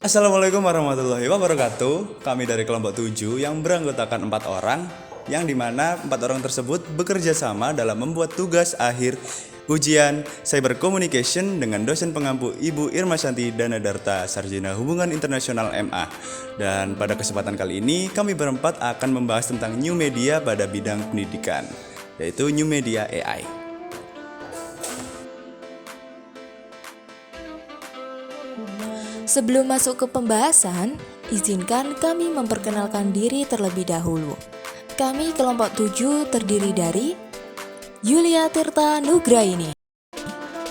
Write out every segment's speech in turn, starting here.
Assalamualaikum warahmatullahi wabarakatuh. Kami dari kelompok 7 yang beranggotakan 4 orang, yang dimana 4 orang tersebut bekerja sama dalam membuat tugas akhir ujian Cyber Communication dengan dosen pengampu Ibu Irma Shanti Danadarta, Sarjana Hubungan Internasional MA. Dan pada kesempatan kali ini kami berempat akan membahas tentang new media pada bidang pendidikan, yaitu new media AI. Sebelum masuk ke pembahasan, izinkan kami memperkenalkan diri terlebih dahulu. Kami kelompok 7 terdiri dari Yulia Tirta Nugraini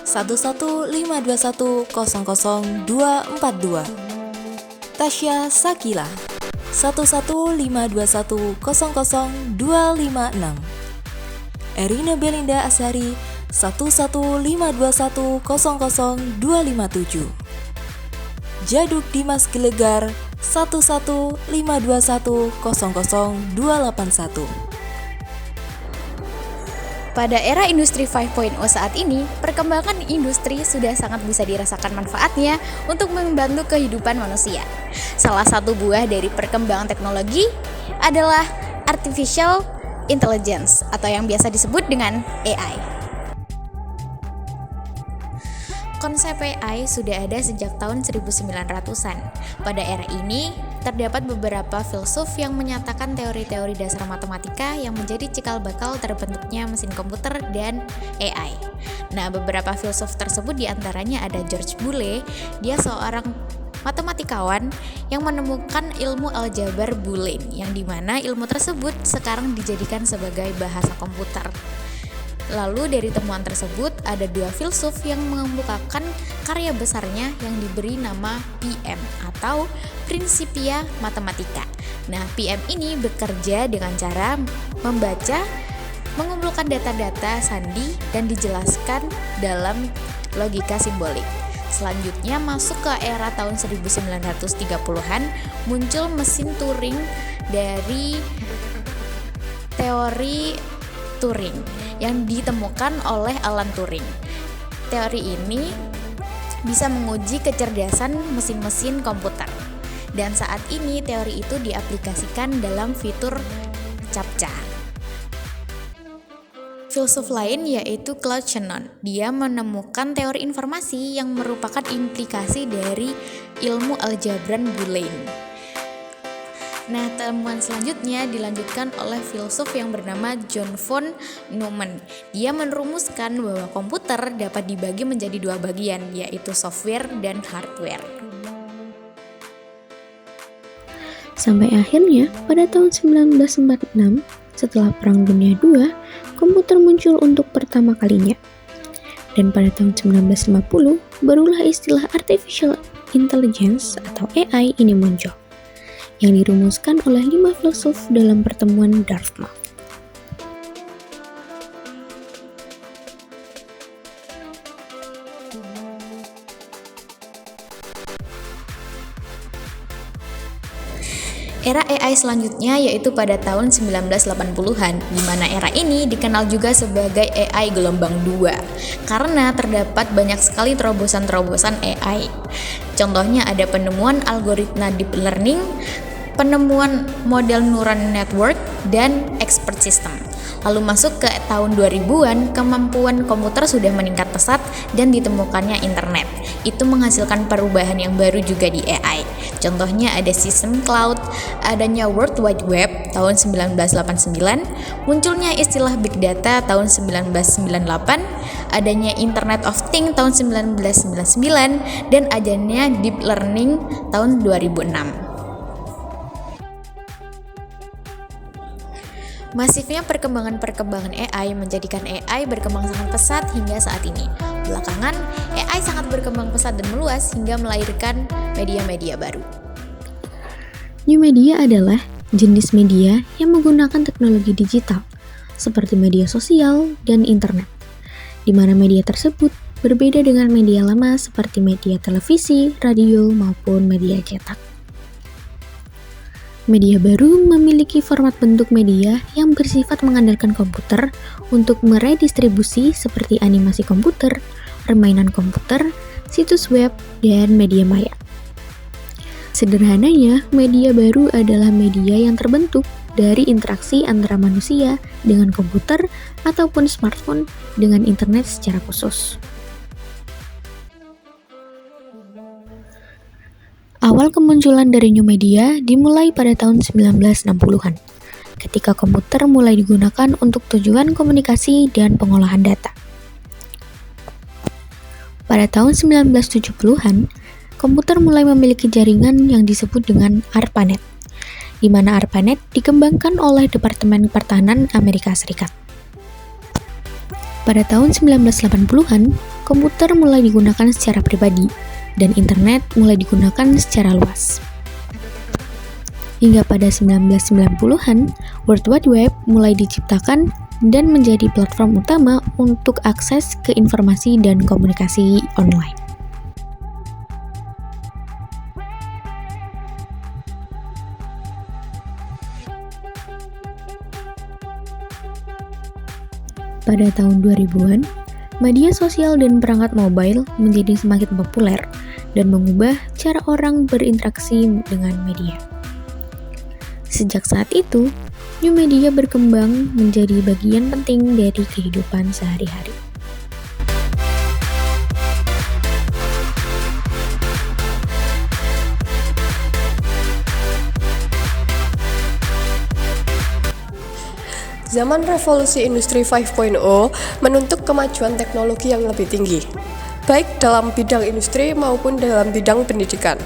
11521000242, Tasya Sakila 11521000256, Erina Belinda Asari 11521000257, Jaduk Dimas Gelegar 11521000281. Pada era industri 5.0 saat ini, perkembangan industri sudah sangat bisa dirasakan manfaatnya untuk membantu kehidupan manusia. Salah satu buah dari perkembangan teknologi adalah Artificial Intelligence atau yang biasa disebut dengan AI. Konsep AI sudah ada sejak tahun 1900-an. Pada era ini, terdapat beberapa filsuf yang menyatakan teori-teori dasar matematika yang menjadi cikal bakal terbentuknya mesin komputer dan AI. Nah, beberapa filsuf tersebut diantaranya ada George Boole. Dia seorang matematikawan yang menemukan ilmu aljabar Boolean, yang dimana ilmu tersebut sekarang dijadikan sebagai bahasa komputer. Lalu dari temuan tersebut ada dua filsuf yang mengemukakan karya besarnya yang diberi nama PM atau Principia Mathematica. Nah, PM ini bekerja dengan cara membaca, mengumpulkan data-data sandi dan dijelaskan dalam logika simbolik. Selanjutnya masuk ke era tahun 1930-an, muncul mesin Turing dari teori Turing yang ditemukan oleh Alan Turing. Teori ini bisa menguji kecerdasan mesin-mesin komputer. Dan saat ini teori itu diaplikasikan dalam fitur CAPTCHA. Filsuf lain yaitu Claude Shannon. Dia menemukan teori informasi yang merupakan implikasi dari ilmu aljabran Boolean. Nah, temuan selanjutnya dilanjutkan oleh filsuf yang bernama John von Neumann. Dia merumuskan bahwa komputer dapat dibagi menjadi dua bagian, yaitu software dan hardware. Sampai akhirnya, pada tahun 1946, setelah Perang Dunia II, komputer muncul untuk pertama kalinya. Dan pada tahun 1950, barulah istilah Artificial Intelligence atau AI ini muncul, yang dirumuskan oleh 5 filsuf dalam pertemuan Dartmouth. Era AI selanjutnya yaitu pada tahun 1980-an, di mana era ini dikenal juga sebagai AI gelombang 2 karena terdapat banyak sekali terobosan-terobosan AI. Contohnya ada penemuan algoritma deep learning, penemuan model neural network, dan expert system. Lalu masuk ke tahun 2000-an, kemampuan komputer sudah meningkat pesat dan ditemukannya internet. Itu menghasilkan perubahan yang baru juga di AI. Contohnya ada sistem cloud, adanya World Wide Web tahun 1989, munculnya istilah Big Data tahun 1998, adanya Internet of Things tahun 1999, dan adanya Deep Learning tahun 2006. Masifnya perkembangan AI menjadikan AI berkembang sangat pesat hingga saat ini. Belakangan, AI sangat berkembang pesat dan meluas hingga melahirkan media-media baru. New media adalah jenis media yang menggunakan teknologi digital, seperti media sosial dan internet, di mana media tersebut berbeda dengan media lama seperti media televisi, radio, maupun media cetak. Media baru memiliki format bentuk media yang bersifat mengandalkan komputer untuk meredistribusi seperti animasi komputer, permainan komputer, situs web, dan media maya. Sederhananya, media baru adalah media yang terbentuk dari interaksi antara manusia dengan komputer ataupun smartphone dengan internet secara khusus. Awal kemunculan dari new media dimulai pada tahun 1960-an, ketika komputer mulai digunakan untuk tujuan komunikasi dan pengolahan data. Pada tahun 1970-an, komputer mulai memiliki jaringan yang disebut dengan ARPANET, di mana ARPANET dikembangkan oleh Departemen Pertahanan Amerika Serikat. Pada tahun 1980-an, komputer mulai digunakan secara pribadi, dan internet mulai digunakan secara luas. Hingga pada 1990-an, World Wide Web mulai diciptakan dan menjadi platform utama untuk akses ke informasi dan komunikasi online. Pada tahun 2000-an, media sosial dan perangkat mobile menjadi semakin populer dan mengubah cara orang berinteraksi dengan media. Sejak saat itu, new media berkembang menjadi bagian penting dari kehidupan sehari-hari. Zaman revolusi industri 5.0 menuntut kemajuan teknologi yang lebih tinggi, baik dalam bidang industri maupun dalam bidang pendidikan.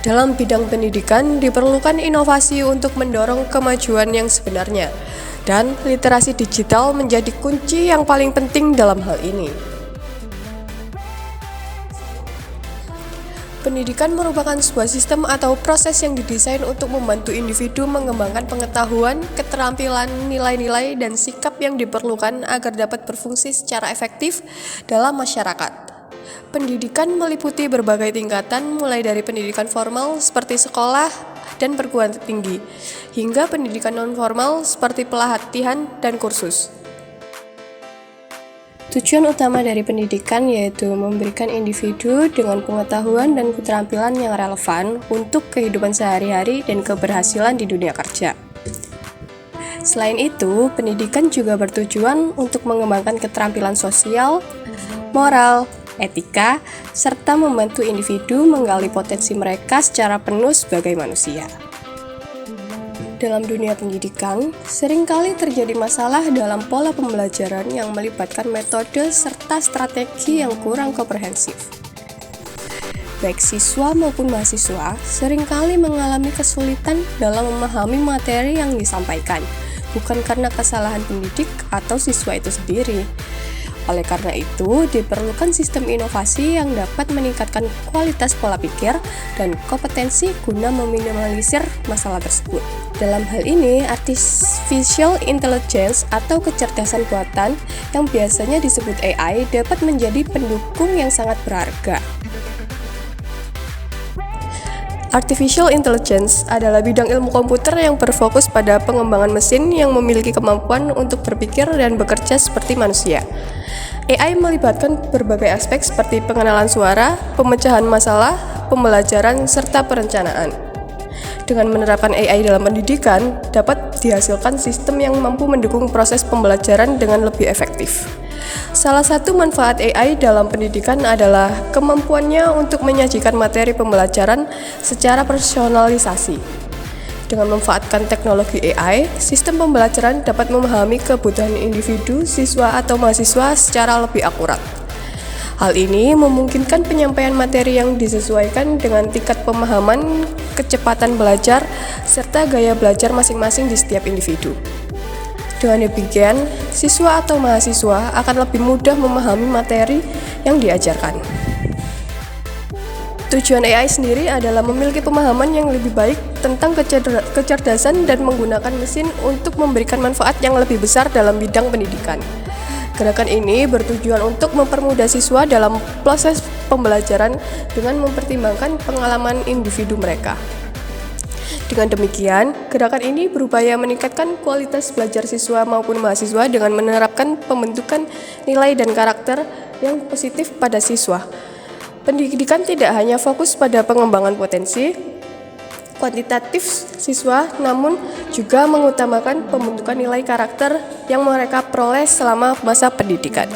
Dalam bidang pendidikan diperlukan inovasi untuk mendorong kemajuan yang sebenarnya, dan literasi digital menjadi kunci yang paling penting dalam hal ini. Pendidikan merupakan sebuah sistem atau proses yang didesain untuk membantu individu mengembangkan pengetahuan, keterampilan, nilai-nilai, dan sikap yang diperlukan agar dapat berfungsi secara efektif dalam masyarakat. Pendidikan meliputi berbagai tingkatan, mulai dari pendidikan formal seperti sekolah dan perguruan tinggi, hingga pendidikan non-formal seperti pelatihan dan kursus. Tujuan utama dari pendidikan yaitu memberikan individu dengan pengetahuan dan keterampilan yang relevan untuk kehidupan sehari-hari dan keberhasilan di dunia kerja. Selain itu, pendidikan juga bertujuan untuk mengembangkan keterampilan sosial, moral, etika, serta membantu individu menggali potensi mereka secara penuh sebagai manusia. Dalam dunia pendidikan, seringkali terjadi masalah dalam pola pembelajaran yang melibatkan metode serta strategi yang kurang komprehensif. Baik siswa maupun mahasiswa seringkali mengalami kesulitan dalam memahami materi yang disampaikan, bukan karena kesalahan pendidik atau siswa itu sendiri. Oleh karena itu, diperlukan sistem inovasi yang dapat meningkatkan kualitas pola pikir dan kompetensi guna meminimalisir masalah tersebut. Dalam hal ini, artificial intelligence atau kecerdasan buatan yang biasanya disebut AI dapat menjadi pendukung yang sangat berharga. Artificial intelligence adalah bidang ilmu komputer yang berfokus pada pengembangan mesin yang memiliki kemampuan untuk berpikir dan bekerja seperti manusia. AI melibatkan berbagai aspek seperti pengenalan suara, pemecahan masalah, pembelajaran, serta perencanaan. Dengan menerapkan AI dalam pendidikan, dapat dihasilkan sistem yang mampu mendukung proses pembelajaran dengan lebih efektif. Salah satu manfaat AI dalam pendidikan adalah kemampuannya untuk menyajikan materi pembelajaran secara personalisasi. Dengan memanfaatkan teknologi AI, sistem pembelajaran dapat memahami kebutuhan individu, siswa, atau mahasiswa secara lebih akurat. Hal ini memungkinkan penyampaian materi yang disesuaikan dengan tingkat pemahaman, kecepatan belajar, serta gaya belajar masing-masing di setiap individu. Dengan demikian, siswa atau mahasiswa akan lebih mudah memahami materi yang diajarkan. Tujuan AI sendiri adalah memiliki pemahaman yang lebih baik tentang kecerdasan dan menggunakan mesin untuk memberikan manfaat yang lebih besar dalam bidang pendidikan. Gerakan ini bertujuan untuk mempermudah siswa dalam proses pembelajaran dengan mempertimbangkan pengalaman individu mereka. Dengan demikian, gerakan ini berupaya meningkatkan kualitas belajar siswa maupun mahasiswa dengan menerapkan pembentukan nilai dan karakter yang positif pada siswa. Pendidikan tidak hanya fokus pada pengembangan potensi, kuantitatif siswa, namun juga mengutamakan pembentukan nilai karakter yang mereka peroleh selama masa pendidikan.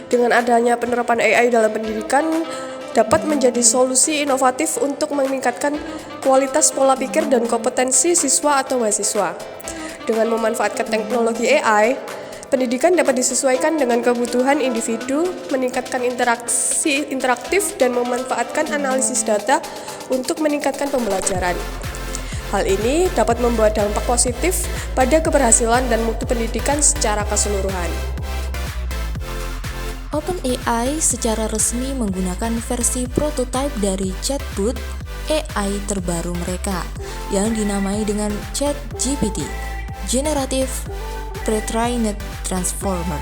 Dengan adanya penerapan AI dalam pendidikan dapat menjadi solusi inovatif untuk meningkatkan kualitas pola pikir dan kompetensi siswa atau mahasiswa. Dengan memanfaatkan teknologi AI, pendidikan dapat disesuaikan dengan kebutuhan individu, meningkatkan interaksi interaktif, dan memanfaatkan analisis data untuk meningkatkan pembelajaran. Hal ini dapat membawa dampak positif pada keberhasilan dan mutu pendidikan secara keseluruhan. OpenAI secara resmi menggunakan versi prototipe dari chatbot AI terbaru mereka yang dinamai dengan ChatGPT, Generative Pre-trained Transformer.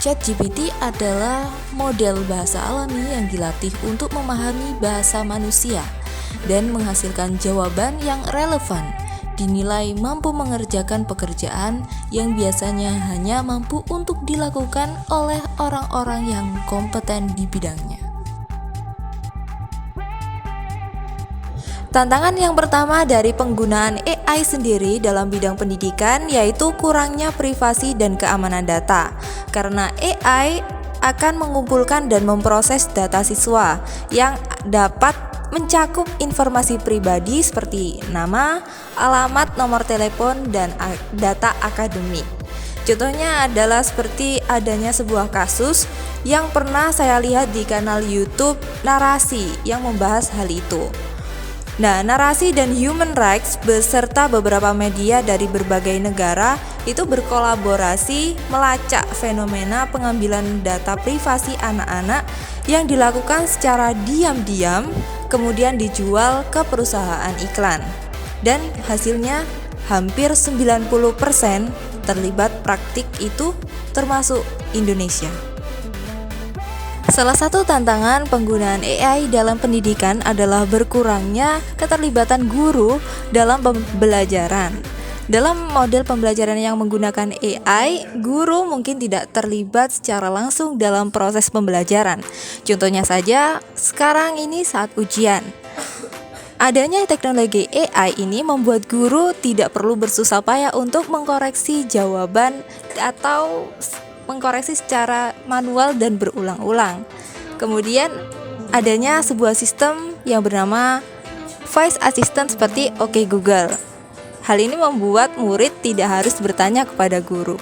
ChatGPT adalah model bahasa alami yang dilatih untuk memahami bahasa manusia dan menghasilkan jawaban yang relevan, dinilai mampu mengerjakan pekerjaan yang biasanya hanya mampu untuk dilakukan oleh orang-orang yang kompeten di bidangnya. Tantangan yang pertama dari penggunaan AI sendiri dalam bidang pendidikan yaitu kurangnya privasi dan keamanan data. Karena AI akan mengumpulkan dan memproses data siswa yang dapat mencakup informasi pribadi seperti nama, alamat, nomor telepon, dan data akademik. Contohnya adalah seperti adanya sebuah kasus yang pernah saya lihat di kanal YouTube Narasi yang membahas hal itu. Nah, Narasi dan Human Rights beserta beberapa media dari berbagai negara itu berkolaborasi melacak fenomena pengambilan data privasi anak-anak yang dilakukan secara diam-diam kemudian dijual ke perusahaan iklan. Dan hasilnya hampir 90% terlibat praktik itu termasuk Indonesia. Salah satu tantangan penggunaan AI dalam pendidikan adalah berkurangnya keterlibatan guru dalam pembelajaran. Dalam model pembelajaran yang menggunakan AI, guru mungkin tidak terlibat secara langsung dalam proses pembelajaran. Contohnya saja, sekarang ini saat ujian. Adanya teknologi AI ini membuat guru tidak perlu bersusah payah untuk mengkoreksi jawaban atau mengkoreksi secara manual dan berulang-ulang. Kemudian adanya sebuah sistem yang bernama voice assistant seperti OK Google. Hal ini membuat murid tidak harus bertanya kepada guru.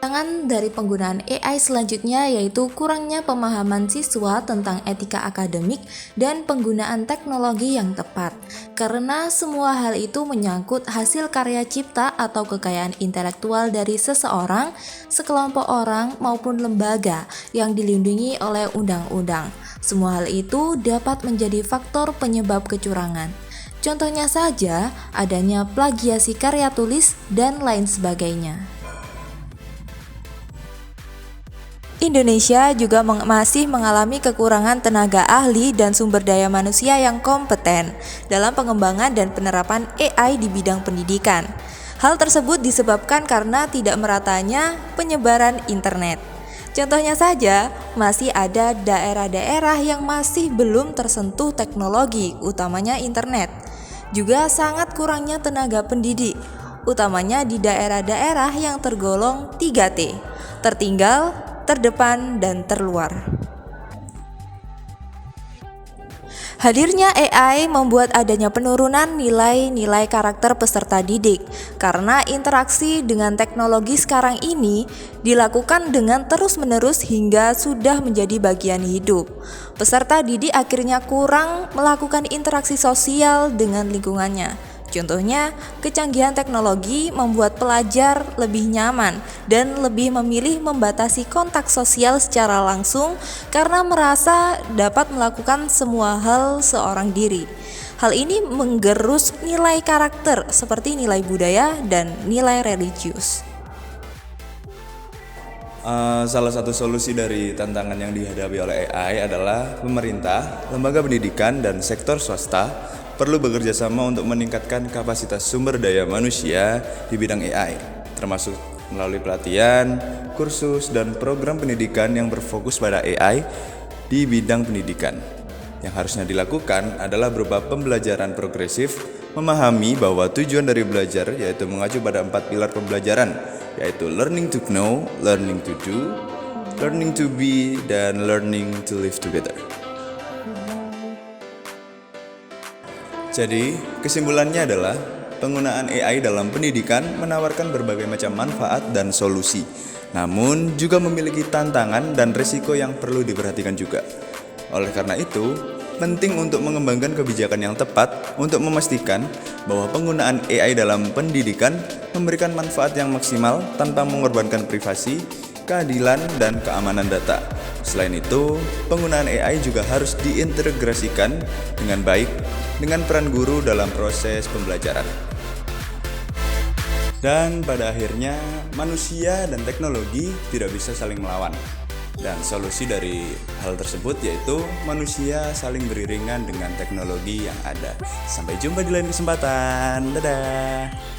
Tantangan dari penggunaan AI selanjutnya yaitu kurangnya pemahaman siswa tentang etika akademik dan penggunaan teknologi yang tepat. Karena semua hal itu menyangkut hasil karya cipta atau kekayaan intelektual dari seseorang, sekelompok orang maupun lembaga yang dilindungi oleh undang-undang. Semua hal itu dapat menjadi faktor penyebab kecurangan. Contohnya saja adanya plagiasi karya tulis dan lain sebagainya. Indonesia juga masih mengalami kekurangan tenaga ahli dan sumber daya manusia yang kompeten dalam pengembangan dan penerapan AI di bidang pendidikan. Hal tersebut disebabkan karena tidak meratanya penyebaran internet. Contohnya saja, masih ada daerah-daerah yang masih belum tersentuh teknologi, utamanya internet. Juga sangat kurangnya tenaga pendidik, utamanya di daerah-daerah yang tergolong 3T, tertinggal, terdepan, dan terluar. Hadirnya AI membuat adanya penurunan nilai-nilai karakter peserta didik karena interaksi dengan teknologi sekarang ini dilakukan dengan terus-menerus hingga sudah menjadi bagian hidup. Peserta didik akhirnya kurang melakukan interaksi sosial dengan lingkungannya. Contohnya, kecanggihan teknologi membuat pelajar lebih nyaman dan lebih memilih membatasi kontak sosial secara langsung karena merasa dapat melakukan semua hal seorang diri. Hal ini menggerus nilai karakter seperti nilai budaya dan nilai religius. Salah satu solusi dari tantangan yang dihadapi oleh AI adalah pemerintah, lembaga pendidikan, dan sektor swasta perlu bekerja sama untuk meningkatkan kapasitas sumber daya manusia di bidang AI, termasuk melalui pelatihan, kursus, dan program pendidikan yang berfokus pada AI di bidang pendidikan. Yang harusnya dilakukan adalah berupa pembelajaran progresif, memahami bahwa tujuan dari belajar yaitu mengacu pada 4 pilar pembelajaran, yaitu learning to know, learning to do, learning to be, dan learning to live together. Jadi, kesimpulannya adalah penggunaan AI dalam pendidikan menawarkan berbagai macam manfaat dan solusi, namun juga memiliki tantangan dan risiko yang perlu diperhatikan juga. Oleh karena itu, penting untuk mengembangkan kebijakan yang tepat untuk memastikan bahwa penggunaan AI dalam pendidikan memberikan manfaat yang maksimal tanpa mengorbankan privasi, keadilan, dan keamanan data. Selain itu, penggunaan AI juga harus diintegrasikan dengan baik dengan peran guru dalam proses pembelajaran. Dan pada akhirnya, manusia dan teknologi tidak bisa saling melawan. Dan solusi dari hal tersebut yaitu manusia saling beriringan dengan teknologi yang ada. Sampai jumpa di lain kesempatan. Dadah.